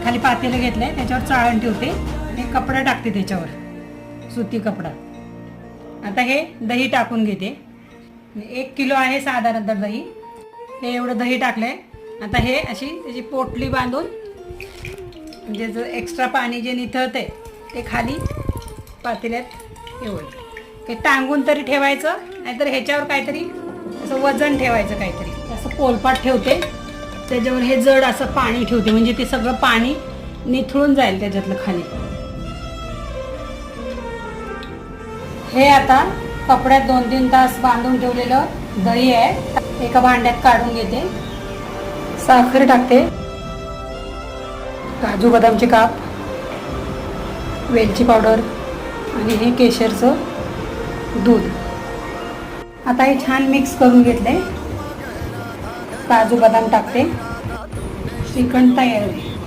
खाली पातेलं घेतलंय, त्याच्यावर चाळण ठेवते, एक कपडा टाकते त्याच्यावर, सुती कपडा. आता हे दही टाकून घेते. 1 किलो आहे साधारणतः दही. हे एवढं दही टाकलंय. आता हे अशी त्याची पोटली बांधून, म्हणजे जर एक्स्ट्रा पाणी जे निथळते ते खाली पातेल्यात हे होईल. ते टांगून तरी ठेवायचं, नाहीतर ह्याच्यावर काहीतरी असं वजन ठेवायचं, काहीतरी असं पोलपाट ठेवते, त्याच्यावर हे जड असं पाणी ठेवते, म्हणजे ते सगळं पाणी निथळून जाईल त्याच्यातलं खाली. हे आता कपड्यात 2-3 तास बांधून ठेवलेलं दही आहे, एका भांड्यात काढून घेते. साखर टाकते, काजू बदामचे काप, वेलची पावडर आणि हे केशरचं दूध. आता हे छान मिक्स करून घेतले. काजू बदाम टाकते. श्रीखंड तयार आहे.